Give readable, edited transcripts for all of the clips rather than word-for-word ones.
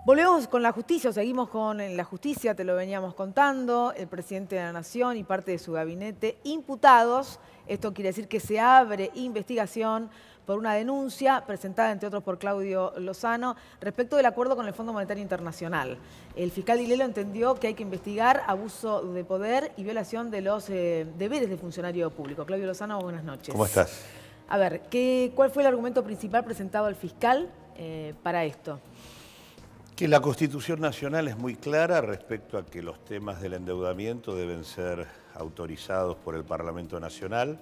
Volvemos con la justicia, o seguimos con la justicia, te lo veníamos contando, el presidente de la Nación y parte de su gabinete imputados. Esto quiere decir que se abre investigación por una denuncia presentada, entre otros, por Claudio Lozano, respecto del acuerdo con el Fondo Monetario Internacional. El fiscal Dilelo entendió que hay que investigar abuso de poder y violación de los deberes de funcionario público. Claudio Lozano, buenas noches. ¿Cómo estás? A ver, ¿cuál fue el argumento principal presentado al fiscal para esto? Que la Constitución Nacional es muy clara respecto a que los temas del endeudamiento deben ser autorizados por el Parlamento Nacional.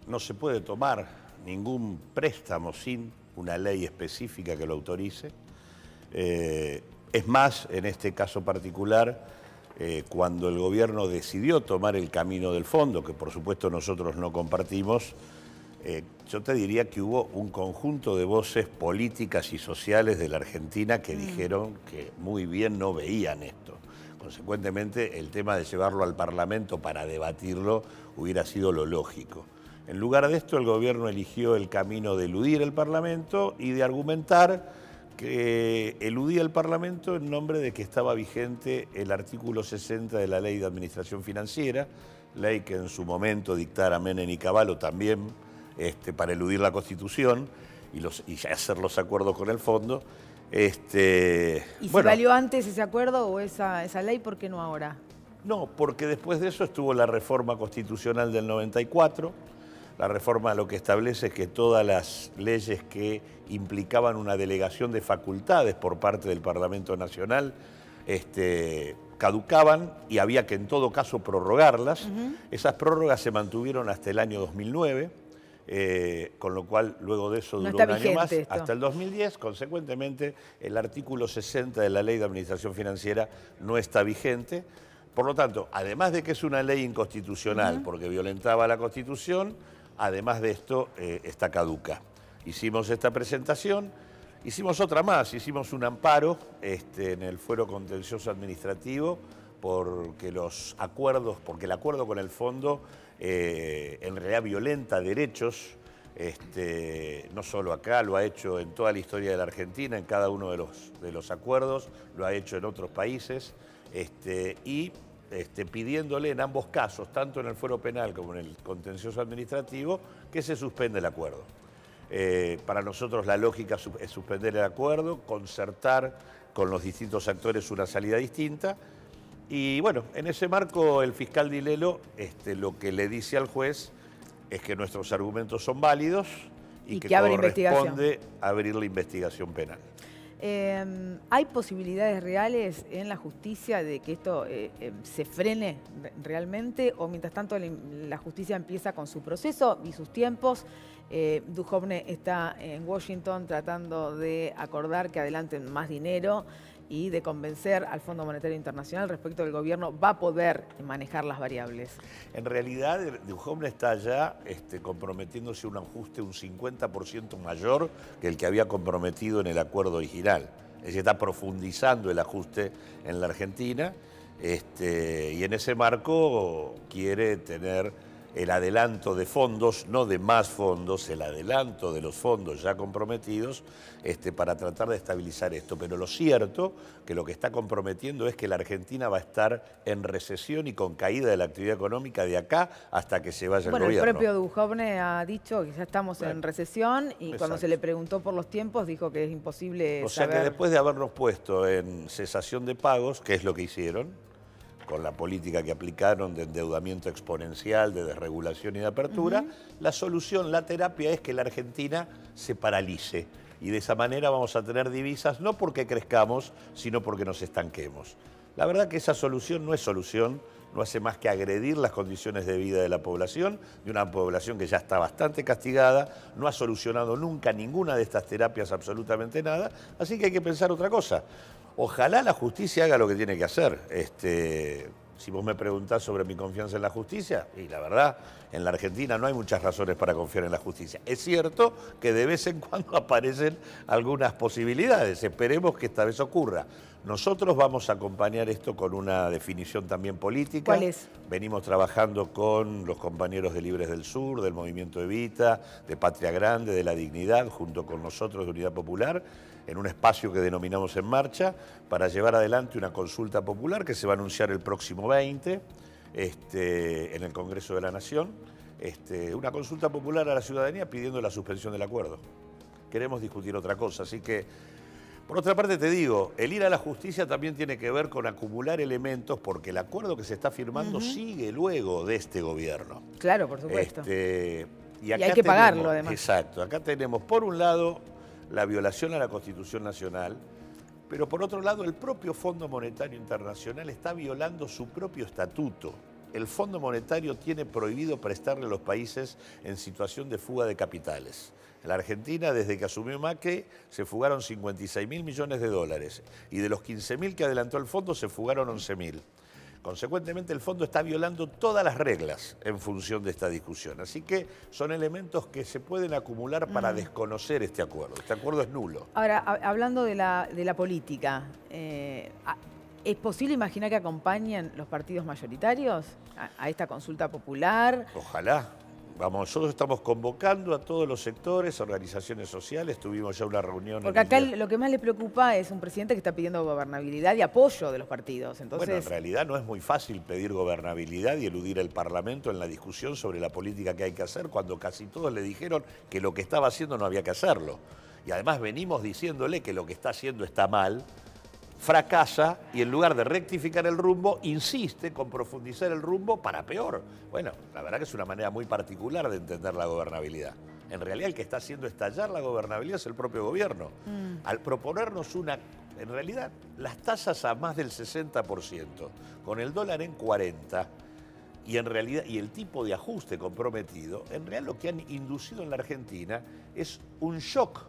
No se puede tomar ningún préstamo sin una ley específica que lo autorice. Es más, en este caso particular, cuando el gobierno decidió tomar el camino del fondo, que por supuesto nosotros no compartimos, yo te diría que hubo un conjunto de voces políticas y sociales de la Argentina que dijeron que muy bien no veían esto. Consecuentemente, el tema de llevarlo al Parlamento para debatirlo hubiera sido lo lógico. En lugar de esto, el gobierno eligió el camino de eludir el Parlamento y de argumentar que eludía el Parlamento en nombre de que estaba vigente el artículo 60 de la Ley de Administración Financiera, ley que en su momento dictara Menem y Cavallo también, para eludir la Constitución y ya hacer los acuerdos con el fondo. ¿Y si valió antes ese acuerdo o esa ley, por qué no ahora? No, porque después de eso estuvo la reforma constitucional del 94. La reforma lo que establece es que todas las leyes que implicaban una delegación de facultades por parte del Parlamento Nacional caducaban y había que en todo caso prorrogarlas. Esas prórrogas se mantuvieron hasta el año 2009. Con lo cual, luego de eso duró un año más, hasta el 2010. Consecuentemente, el artículo 60 de la Ley de Administración Financiera no está vigente. Por lo tanto, además de que es una ley inconstitucional porque violentaba la Constitución, además de esto está caduca. Hicimos esta presentación, hicimos otra más, hicimos un amparo en el fuero contencioso administrativo porque el acuerdo con el fondo en realidad violenta derechos, no solo acá, lo ha hecho en toda la historia de la Argentina, en cada uno de los acuerdos, lo ha hecho en otros países, pidiéndole en ambos casos, tanto en el fuero penal como en el contencioso administrativo, que se suspenda el acuerdo. Para nosotros la lógica es suspender el acuerdo, concertar con los distintos actores una salida distinta. Y bueno, en ese marco el fiscal Dilelo lo que le dice al juez es que nuestros argumentos son válidos y que corresponde abrir la investigación penal. ¿Hay posibilidades reales en la justicia de que esto se frene realmente o mientras tanto la justicia empieza con su proceso y sus tiempos? Duhovne está en Washington tratando de acordar que adelanten más dinero y de convencer al Fondo Monetario Internacional respecto del gobierno va a poder manejar las variables. En realidad, Duhovne está ya comprometiéndose a un ajuste un 50% mayor que el que había comprometido en el acuerdo original. Es decir, está profundizando el ajuste en la Argentina y en ese marco quiere tener el adelanto de fondos, no de más fondos, el adelanto de los fondos ya comprometidos para tratar de estabilizar esto. Pero lo cierto que lo que está comprometiendo es que la Argentina va a estar en recesión y con caída de la actividad económica de acá hasta que se vaya el gobierno. El propio Duhovne ha dicho que ya estamos en recesión y cuando se le preguntó por los tiempos dijo que es imposible O sea que después de habernos puesto en cesación de pagos, que es lo que hicieron, con la política que aplicaron de endeudamiento exponencial, de desregulación y de apertura, la solución, la terapia es que la Argentina se paralice. Y de esa manera vamos a tener divisas, no porque crezcamos, sino porque nos estanquemos. La verdad que esa solución no es solución, no hace más que agredir las condiciones de vida de la población, de una población que ya está bastante castigada, no ha solucionado nunca ninguna de estas terapias absolutamente nada, así que hay que pensar otra cosa. Ojalá la justicia haga lo que tiene que hacer. Si vos me preguntás sobre mi confianza en la justicia, y la verdad, en la Argentina no hay muchas razones para confiar en la justicia. Es cierto que de vez en cuando aparecen algunas posibilidades. Esperemos que esta vez ocurra. Nosotros vamos a acompañar esto con una definición también política. ¿Cuál es? Venimos trabajando con los compañeros de Libres del Sur, del Movimiento Evita, de Patria Grande, de La Dignidad, junto con nosotros de Unidad Popular, en un espacio que denominamos En Marcha, para llevar adelante una consulta popular que se va a anunciar el próximo 20 en el Congreso de la Nación. Una consulta popular a la ciudadanía pidiendo la suspensión del acuerdo. Queremos discutir otra cosa, así que, por otra parte te digo, el ir a la justicia también tiene que ver con acumular elementos, porque el acuerdo que se está firmando sigue luego de este gobierno. Claro, por supuesto. Y hay que pagarlo, además. Exacto, acá tenemos, por un lado, la violación a la Constitución Nacional, pero por otro lado, el propio Fondo Monetario Internacional está violando su propio estatuto. El Fondo Monetario tiene prohibido prestarle a los países en situación de fuga de capitales. En la Argentina, desde que asumió Macri, se fugaron 56.000 millones de dólares y de los 15.000 que adelantó el fondo se fugaron 11.000. Consecuentemente, el fondo está violando todas las reglas en función de esta discusión. Así que son elementos que se pueden acumular para desconocer este acuerdo. Este acuerdo es nulo. Ahora, hablando de la política, ¿es posible imaginar que acompañen los partidos mayoritarios a esta consulta popular? Ojalá. Vamos, nosotros estamos convocando a todos los sectores, organizaciones sociales, tuvimos ya una reunión. Porque acá lo que más le preocupa es un presidente que está pidiendo gobernabilidad y apoyo de los partidos. Entonces... Bueno, en realidad no es muy fácil pedir gobernabilidad y eludir el Parlamento en la discusión sobre la política que hay que hacer, cuando casi todos le dijeron que lo que estaba haciendo no había que hacerlo. Y además venimos diciéndole que lo que está haciendo está mal, fracasa y en lugar de rectificar el rumbo, insiste con profundizar el rumbo para peor. Bueno, la verdad que es una manera muy particular de entender la gobernabilidad. En realidad el que está haciendo estallar la gobernabilidad es el propio gobierno. Al proponernos en realidad, las tasas a más del 60%, con el dólar en 40%, y en realidad, y el tipo de ajuste comprometido, en realidad lo que han inducido en la Argentina es un shock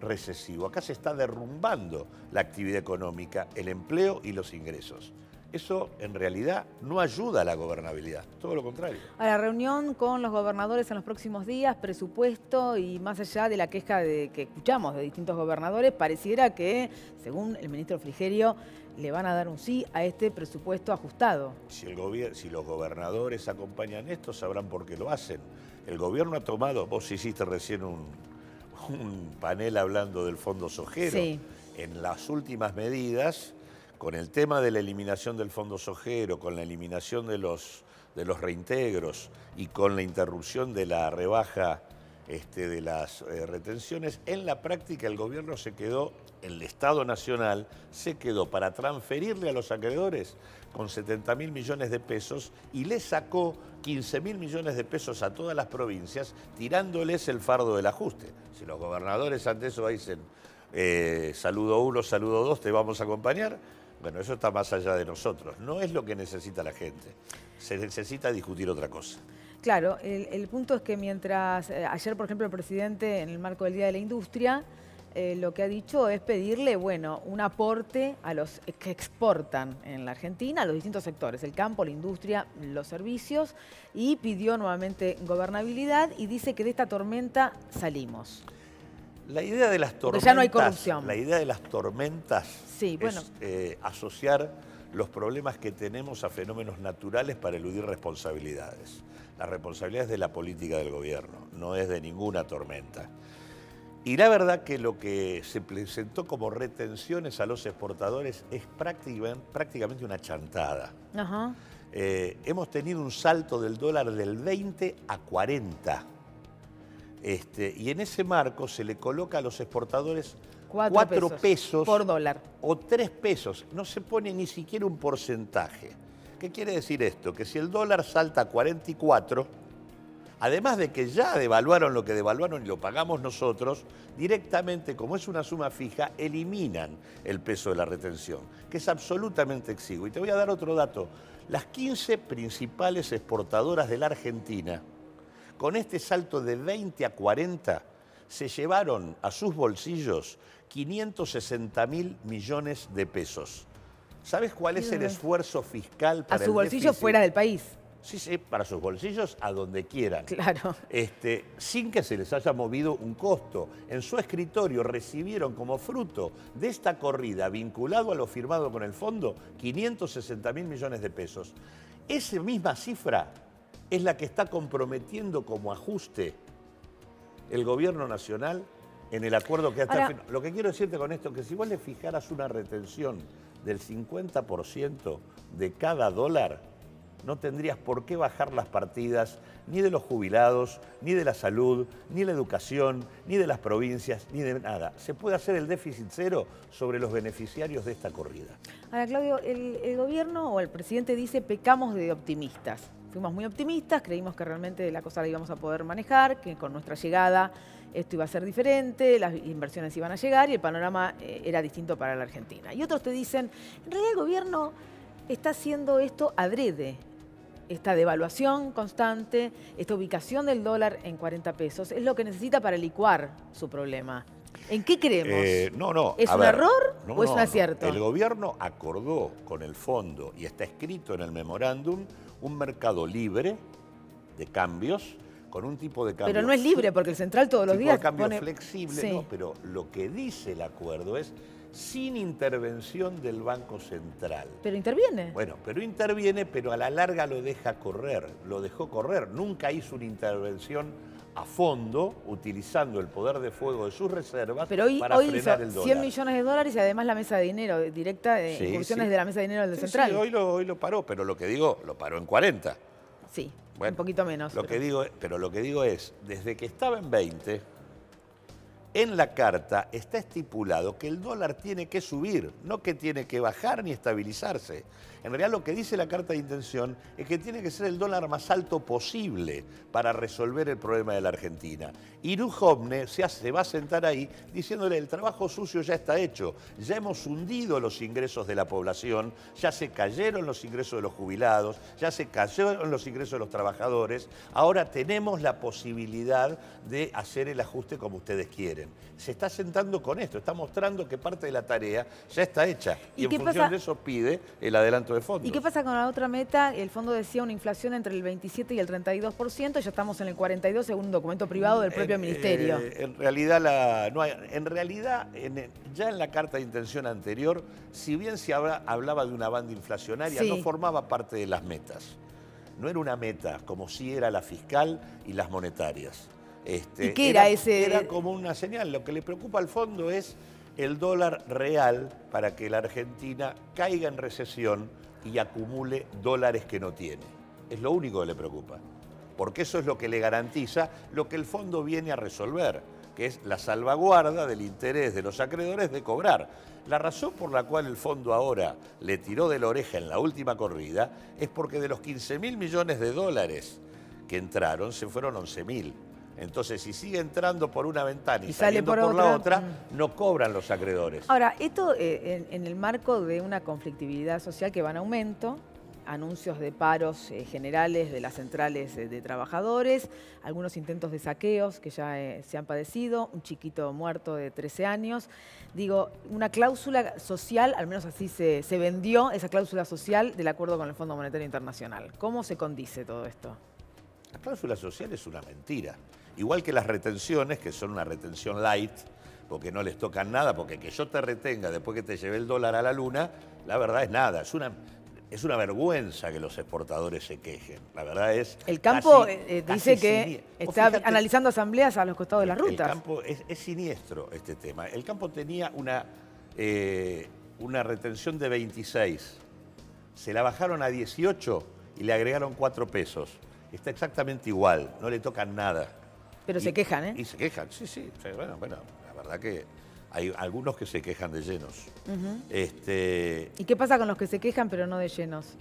recesivo. Acá se está derrumbando la actividad económica, el empleo y los ingresos. Eso en realidad no ayuda a la gobernabilidad, todo lo contrario. A la reunión con los gobernadores en los próximos días, presupuesto y más allá de la queja que escuchamos de distintos gobernadores, pareciera que, según el ministro Frigerio, le van a dar un sí a este presupuesto ajustado. Si los gobernadores acompañan esto, sabrán por qué lo hacen. El gobierno ha tomado, vos hiciste recién un panel hablando del Fondo Sojero. Sí. En las últimas medidas, con el tema de la eliminación del Fondo Sojero, con la eliminación de los reintegros y con la interrupción de la rebaja de las retenciones, en la práctica el gobierno el Estado Nacional se quedó para transferirle a los acreedores con 70.000 millones de pesos y le sacó 15.000 millones de pesos a todas las provincias, tirándoles el fardo del ajuste. Si los gobernadores ante eso dicen, saludo 1, saludo 2, te vamos a acompañar, bueno, eso está más allá de nosotros. No es lo que necesita la gente. Se necesita discutir otra cosa. Claro, el punto es que mientras ayer, por ejemplo, el presidente, en el marco del Día de la Industria, lo que ha dicho es pedirle, bueno, un aporte a los que exportan en la Argentina, a los distintos sectores, el campo, la industria, los servicios, y pidió nuevamente gobernabilidad y dice que de esta tormenta salimos. La idea de las tormentas, porque ya no hay corrupción. La idea de las tormentas sí, bueno, es asociar los problemas que tenemos a fenómenos naturales para eludir responsabilidades. La responsabilidad es de la política del gobierno, no es de ninguna tormenta. Y la verdad que lo que se presentó como retenciones a los exportadores es prácticamente una chantada. Ajá. Hemos tenido un salto del dólar del 20 a 40. Y en ese marco se le coloca a los exportadores 4 pesos por dólar. O 3 pesos. No se pone ni siquiera un porcentaje. ¿Qué quiere decir esto? Que si el dólar salta a 44, además de que ya devaluaron lo que devaluaron y lo pagamos nosotros, directamente, como es una suma fija, eliminan el peso de la retención, que es absolutamente exiguo. Y te voy a dar otro dato. Las 15 principales exportadoras de la Argentina, con este salto de 20 a 40, se llevaron a sus bolsillos 560.000 millones de pesos. ¿Sabes cuál es el esfuerzo fiscal para el déficit? A su bolsillo fuera del país. Sí, para sus bolsillos a donde quieran. Claro. Sin que se les haya movido un costo. En su escritorio recibieron como fruto de esta corrida, vinculado a lo firmado con el fondo, 560.000 millones de pesos. Esa misma cifra es la que está comprometiendo como ajuste el gobierno nacional en el acuerdo que Ahora, hasta... Lo que quiero decirte con esto es que si vos le fijaras una retención del 50% de cada dólar, no tendrías por qué bajar las partidas ni de los jubilados, ni de la salud, ni de la educación, ni de las provincias, ni de nada. Se puede hacer el déficit cero sobre los beneficiarios de esta corrida. ahora, Claudio, el gobierno o el presidente dice pecamos de optimistas. Fuimos muy optimistas, creímos que realmente la cosa la íbamos a poder manejar, que con nuestra llegada esto iba a ser diferente, las inversiones iban a llegar y el panorama era distinto para la Argentina. Y otros te dicen, en realidad el gobierno está haciendo esto adrede. Esta devaluación constante, esta ubicación del dólar en 40 pesos, es lo que necesita para licuar su problema. ¿En qué creemos? No. ¿Es un error o es un acierto? El gobierno acordó con el fondo, y está escrito en el memorándum, un mercado libre de cambios, con un tipo de cambio... Pero no es libre, porque el central todos los días de cambio pone... flexible, Sí. no, pero lo que dice el acuerdo es sin intervención del Banco Central. Pero interviene. Bueno, pero interviene, pero a la larga lo deja correr, lo dejó correr. Nunca hizo una intervención a fondo, utilizando el poder de fuego de sus reservas Pero hoy para hizo frenar el 100 dólar. millones de dólares y además la mesa de dinero directa, Sí, incursiones sí. de la mesa de dinero del Sí, central. sí, hoy lo paró, pero lo que digo, lo paró en 40. Sí, Bueno, un poquito menos. Lo que digo es, desde que estaba en 20, en la carta está estipulado que el dólar tiene que subir, no que tiene que bajar ni estabilizarse. En realidad lo que dice la carta de intención es que tiene que ser el dólar más alto posible para resolver el problema de la Argentina. Y Duhovne se va a sentar ahí diciéndole el trabajo sucio ya está hecho, ya hemos hundido los ingresos de la población, ya se cayeron los ingresos de los jubilados, ya se cayeron los ingresos de los trabajadores, ahora tenemos la posibilidad de hacer el ajuste como ustedes quieren. Se está sentando con esto, está mostrando que parte de la tarea ya está hecha y en función de eso pide el adelanto de fondos. ¿Y qué pasa con la otra meta? El fondo decía una inflación entre el 27 y el 32%, ya estamos en el 42% según un documento privado del propio ministerio. En realidad, ya en la carta de intención anterior, si bien se hablaba de una banda inflacionaria, Sí. no formaba parte de las metas. No era una meta como si era la fiscal y las monetarias. ¿Y qué era ese? Era como una señal. Lo que le preocupa al fondo es el dólar real para que la Argentina caiga en recesión y acumule dólares que no tiene. Es lo único que le preocupa. Porque eso es lo que le garantiza lo que el fondo viene a resolver, que es la salvaguarda del interés de los acreedores de cobrar. La razón por la cual el fondo ahora le tiró de la oreja en la última corrida es porque de los 15.000 millones de dólares que entraron, se fueron 11.000. Entonces, si sigue entrando por una ventana y saliendo por la otra, no cobran los acreedores. Ahora, esto en el marco de una conflictividad social que va en aumento, anuncios de paros generales de las centrales de trabajadores, algunos intentos de saqueos que ya se han padecido, un chiquito muerto de 13 años. Digo, una cláusula social, al menos así se vendió esa cláusula social del acuerdo con el Fondo Monetario Internacional. ¿Cómo se condice todo esto? La cláusula social es una mentira. Igual que las retenciones, que son una retención light, porque no les tocan nada, porque que yo te retenga después que te llevé el dólar a la luna, la verdad es nada. Es una vergüenza que los exportadores se quejen. La verdad es... El campo casi dice que está analizando asambleas a los costados de las rutas. El campo es siniestro este tema. El campo tenía una retención de 26. Se la bajaron a 18 y le agregaron 4 pesos. Está exactamente igual, no le tocan nada. Pero se quejan, ¿eh? Y se quejan, sí. Bueno, la verdad que hay algunos que se quejan de llenos. ¿Y qué pasa con los que se quejan pero no de llenos?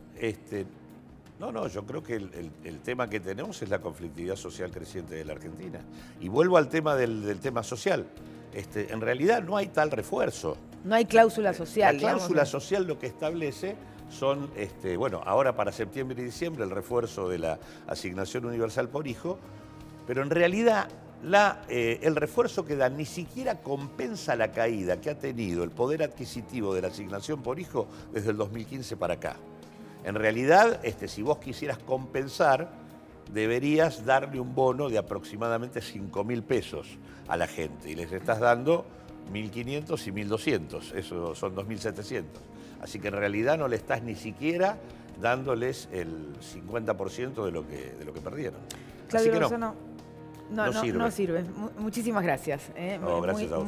No, yo creo que el tema que tenemos es la conflictividad social creciente de la Argentina. Y vuelvo al tema del tema social. En realidad no hay tal refuerzo. No hay cláusula social. La cláusula social lo que establece son, bueno, ahora para septiembre y diciembre el refuerzo de la asignación universal por hijo, pero en realidad el refuerzo que dan ni siquiera compensa la caída que ha tenido el poder adquisitivo de la asignación por hijo desde el 2015 para acá. En realidad, si vos quisieras compensar, deberías darle un bono de aproximadamente 5.000 pesos a la gente y les estás dando 1.500 y 1.200, eso son 2.700. Así que en realidad no le estás ni siquiera dándoles el 50% de lo que perdieron. Claudio Así que Lozano, No, no no, sirve. no sirve. Muchísimas gracias. No, gracias a vos.